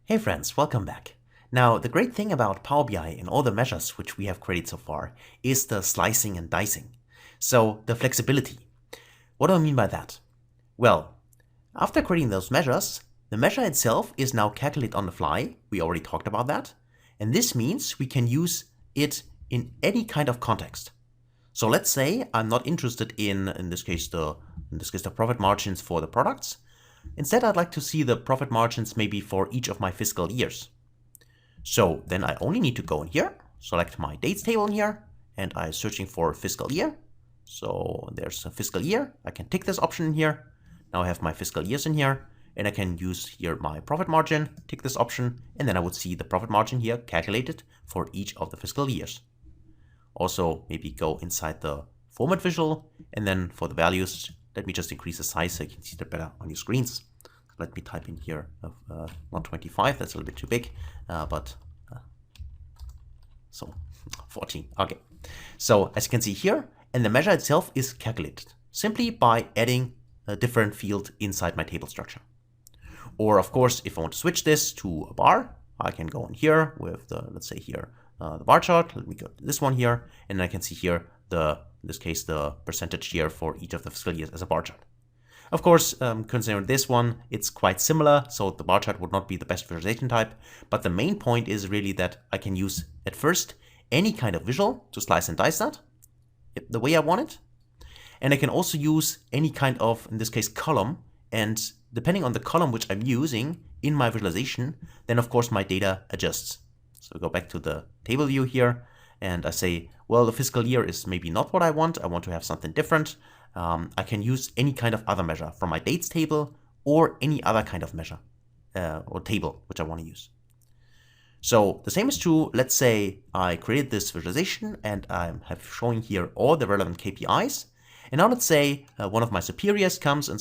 Hey friends, welcome back. Now, the great thing about Power BI and all the measures which we have created so far is the slicing and dicing. So, the flexibility. What do I mean by that? Well, after creating those measures, the measure itself is now calculated on the fly. We already talked about that. And this means we can use it in any kind of context. So let's say I'm not interested in this case the profit margins for the products. Instead, I'd like to see the profit margins maybe for each of my fiscal years. So then I only need to go in here, select my dates table in here, and I'm searching for fiscal year. So there's a fiscal year. I can tick this option in here. Now I have my fiscal years in here, and I can use here my profit margin, tick this option, and then I would see the profit margin here calculated for each of the fiscal years. Also, maybe go inside the format visual, and then for the values, let me just increase the size so you can see that better on your screens. Let me type in here 125, that's a little bit too big, so 14, okay. So as you can see here, and the measure itself is calculated simply by adding a different field inside my table structure. Or of course, if I want to switch this to a bar, I can go in here with the, let's say here, the bar chart. Let me go to this one here, and I can see here in this case, the percentage here for each of the fiscal years as a bar chart. Of course, considering this one, it's quite similar, so the bar chart would not be the best visualization type, but the main point is really that I can use, at first, any kind of visual to slice and dice that, the way I want it. And I can also use any kind of, in this case, column, and depending on the column which I'm using in my visualization, then of course my data adjusts. So we go back to the table view here, and I say, well, the fiscal year is maybe not what I want to have something different. I can use any kind of other measure from my dates table or any other kind of measure or table which I want to use. So the same is true. Let's say I created this visualization and I have showing here all the relevant KPIs. And now let's say one of my superiors comes and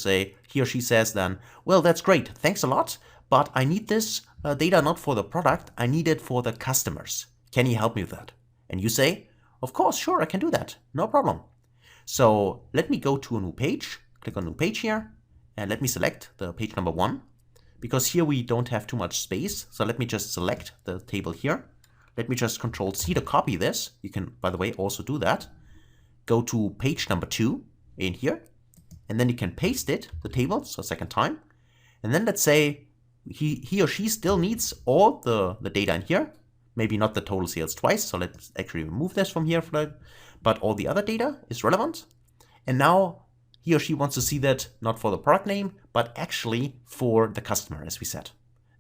he or she says then, well, that's great, thanks a lot, but I need this data not for the product, I need it for the customers. Can you help me with that? And you say, of course, sure, I can do that, no problem. So let me go to a new page, click on new page here, and let me select the page number 1, because here we don't have too much space. So let me just select the table here. Let me just Control-C to copy this. You can, by the way, also do that. Go to page number 2 in here, and then you can paste it, the table, so a second time. And then let's say he or she still needs all the data in here. Maybe not the total sales twice, so let's actually remove this from here, but all the other data is relevant. And now he or she wants to see that not for the product name, but actually for the customer, as we said.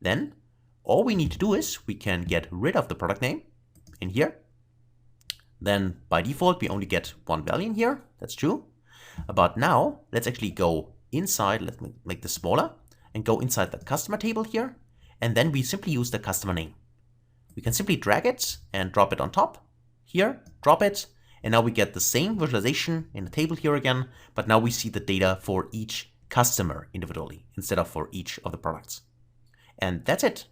Then all we need to do is we can get rid of the product name in here. Then by default, we only get one value in here. That's true. But now let's actually go inside, let me make this smaller, and go inside the customer table here. And then we simply use the customer name. We can simply drag it and drop it on top here, drop it, and now we get the same visualization in the table here again, but now we see the data for each customer individually instead of for each of the products. And that's it.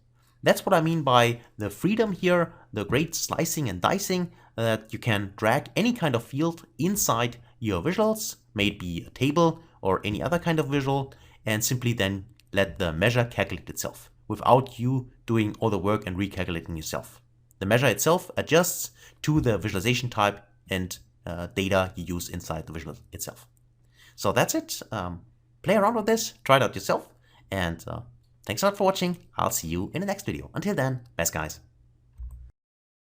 That's what I mean by the freedom here, the great slicing and dicing, that you can drag any kind of field inside your visuals, may it be a table or any other kind of visual, and simply then let the measure calculate itself, without you doing all the work and recalculating yourself. The measure itself adjusts to the visualization type and data you use inside the visual itself. So that's it. Play around with this, try it out yourself, and thanks a lot for watching. I'll see you in the next video. Until then, best guys.